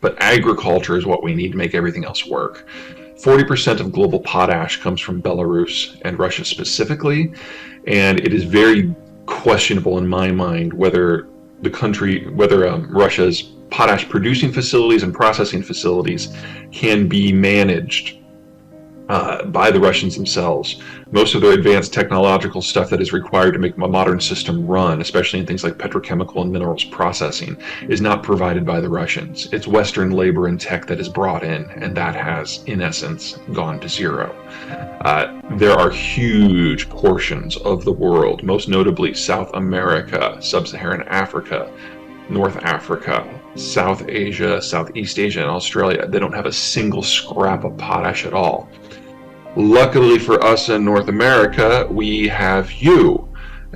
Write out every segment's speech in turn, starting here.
but agriculture is what we need to make everything else work. 40% of global potash comes from Belarus and Russia specifically, and it is very questionable in my mind whether Russia's potash producing facilities and processing facilities can be managed by the Russians themselves. Most of the advanced technological stuff that is required to make a modern system run, especially in things like petrochemical and minerals processing, is not provided by the Russians. It's Western labor and tech that is brought in, and that has, in essence, gone to zero. There are huge portions of the world, most notably South America, Sub-Saharan Africa, North Africa, South Asia, Southeast Asia, and Australia. They don't have a single scrap of potash at all. Luckily for us in North America, we have you.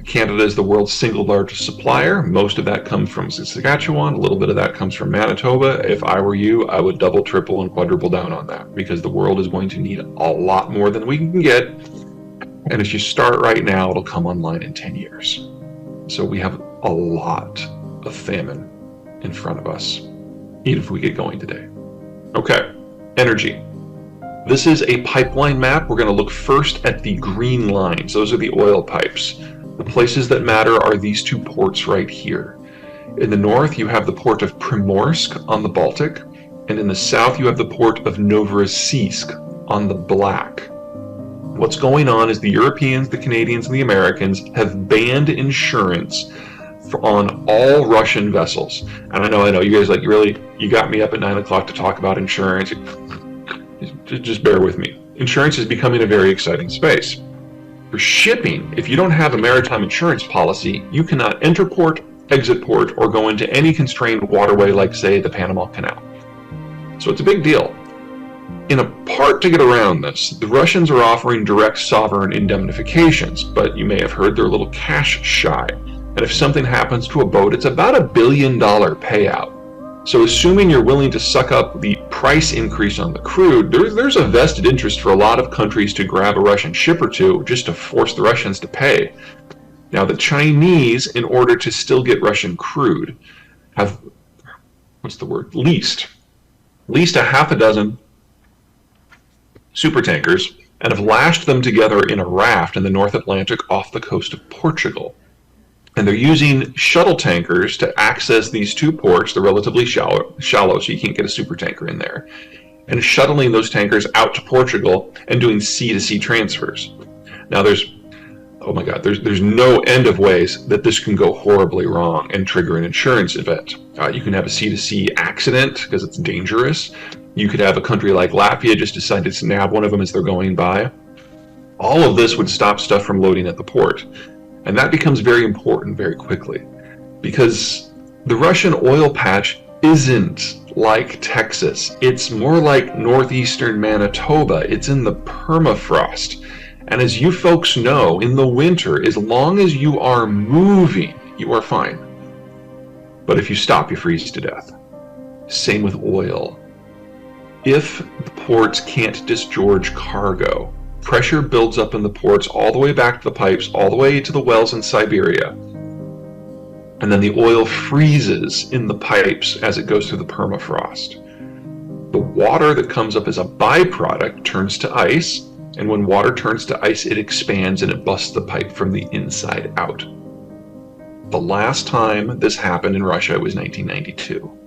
Canada is the world's single largest supplier. Most of that comes from Saskatchewan. A little bit of that comes from Manitoba. If I were you, I would double, triple, and quadruple down on that, because the world is going to need a lot more than we can get. And if you start right now, it'll come online in 10 years. So we have a lot of famine in front of us, even if we get going today. Okay, energy. This is a pipeline map. We're going to look first at the green lines. Those are the oil pipes. The places that matter are these two ports right here. In the north, you have the port of Primorsk on the Baltic, and in the south, you have the port of Novorossiysk on the Black. What's going on is the Europeans, the Canadians, and the Americans have banned insurance on all Russian vessels. And I know, you guys you got me up at 9 o'clock to talk about insurance. Just bear with me. Insurance is becoming a very exciting space. For shipping, if you don't have a maritime insurance policy, you cannot enter port, exit port, or go into any constrained waterway like, say, the Panama Canal. So it's a big deal. In a part to get around this, the Russians are offering direct sovereign indemnifications, but you may have heard they're a little cash shy. And if something happens to a boat, it's about $1 billion payout. So assuming you're willing to suck up the price increase on the crude, there's a vested interest for a lot of countries to grab a Russian ship or two just to force the Russians to pay. Now the Chinese, in order to still get Russian crude, have, leased a half a dozen supertankers and have lashed them together in a raft in the North Atlantic off the coast of Portugal. And they're using shuttle tankers to access these two ports. They're relatively shallow, so you can't get a super tanker in there. And shuttling those tankers out to Portugal and doing sea-to-sea transfers. Now there's no end of ways that this can go horribly wrong and trigger an insurance event. You can have a sea-to-sea accident because it's dangerous. You could have a country like Latvia just decide to snab one of them as they're going by. All of this would stop stuff from loading at the port. And that becomes very important very quickly, because the Russian oil patch isn't like Texas. It's more like northeastern Manitoba. It's in the permafrost. And as you folks know, in the winter, as long as you are moving, you are fine. But if you stop, you freeze to death. Same with oil. If the ports can't discharge cargo, pressure builds up in the ports all the way back to the pipes, all the way to the wells in Siberia. And then the oil freezes in the pipes as it goes through the permafrost. The water that comes up as a byproduct turns to ice, and when water turns to ice, it expands and it busts the pipe from the inside out. The last time this happened in Russia was 1992,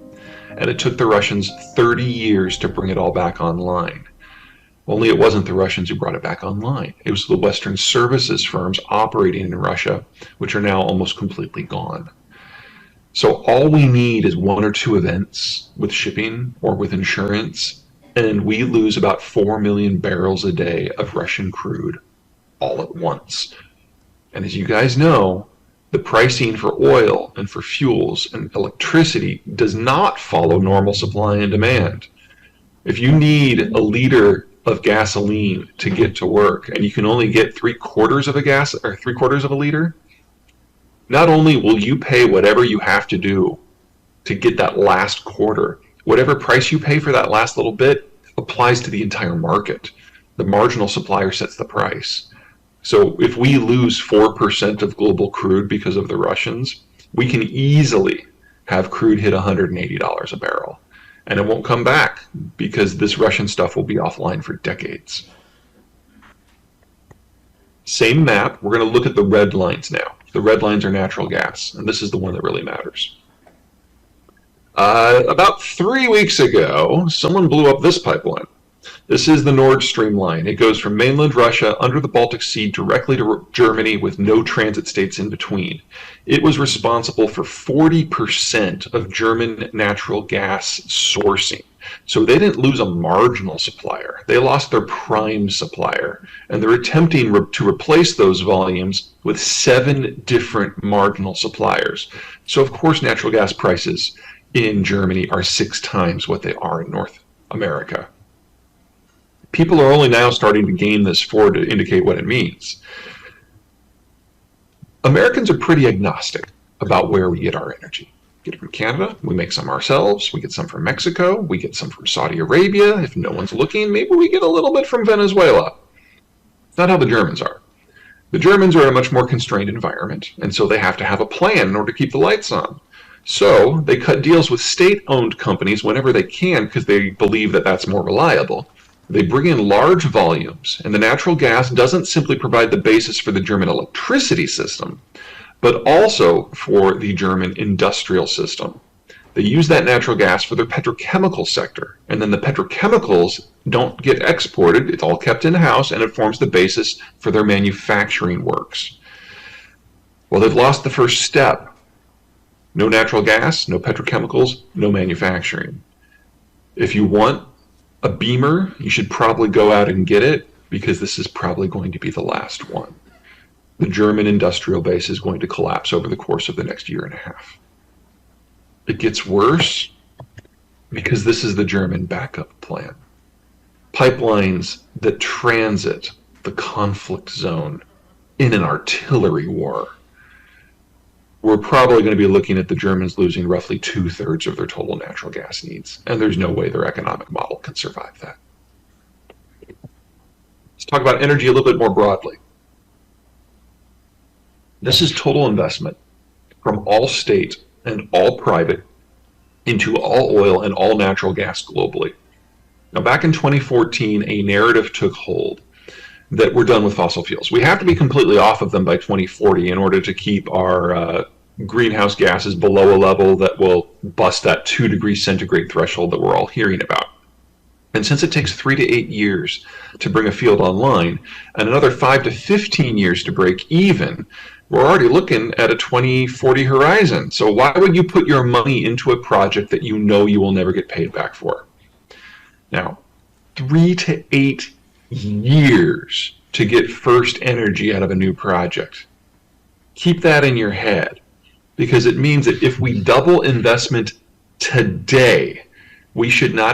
and it took the Russians 30 years to bring it all back online. Only it wasn't the Russians who brought it back online. It was the Western services firms operating in Russia, which are now almost completely gone. So all we need is one or two events with shipping or with insurance, and we lose about 4 million barrels a day of Russian crude all at once. And as you guys know, the pricing for oil and for fuels and electricity does not follow normal supply and demand. If you need a liter of gasoline to get to work, and you can only get 3/4 of a liter, not only will you pay whatever you have to do to get that last quarter, whatever price you pay for that last little bit applies to the entire market. The marginal supplier sets the price. So if we lose 4% of global crude because of the Russians, we can easily have crude hit $180 a barrel. and it won't come back because this Russian stuff will be offline for decades. Same map, we're going to look at the red lines now. The red lines are natural gas, and this is the one that really matters. About 3 weeks ago, someone blew up this pipeline. This is the Nord Stream line. It goes from mainland Russia under the Baltic Sea directly to Germany with no transit states in between. It was responsible for 40% of German natural gas sourcing. So they didn't lose a marginal supplier. They lost their prime supplier. And they're attempting to replace those volumes with 7 different marginal suppliers. So of course natural gas prices in Germany are 6 times what they are in North America. People are only now starting to gain this forward to indicate what it means. Americans are pretty agnostic about where we get our energy. We get it from Canada, we make some ourselves, we get some from Mexico, we get some from Saudi Arabia. If no one's looking, maybe we get a little bit from Venezuela. It's not how the Germans are. The Germans are in a much more constrained environment, and so they have to have a plan in order to keep the lights on. So they cut deals with state-owned companies whenever they can because they believe that that's more reliable. They bring in large volumes, and the natural gas doesn't simply provide the basis for the German electricity system, but also for the German industrial system. They use that natural gas for their petrochemical sector, and then the petrochemicals don't get exported. It's all kept in-house, and it forms the basis for their manufacturing works. Well, they've lost the first step. No natural gas, no petrochemicals, no manufacturing. If you want a Beamer, you should probably go out and get it because this is probably going to be the last one. The German industrial base is going to collapse over the course of the next year and a half. It gets worse because this is the German backup plan. Pipelines that transit the conflict zone in an artillery war. We're probably going to be looking at the Germans losing roughly 2/3 of their total natural gas needs, and there's no way their economic model can survive that. Let's talk about energy a little bit more broadly. This is total investment from all state and all private into all oil and all natural gas globally. Now, back in 2014, a narrative took hold that we're done with fossil fuels. We have to be completely off of them by 2040 in order to keep our greenhouse gases below a level that will bust that 2 degrees centigrade threshold that we're all hearing about. And since it takes 3 to 8 years to bring a field online and another 5 to 15 years to break even, we're already looking at a 2040 horizon. So why would you put your money into a project that you know you will never get paid back for? Now, 3 to 8 years to get first energy out of a new project. Keep that in your head, because it means that if we double investment today, we should not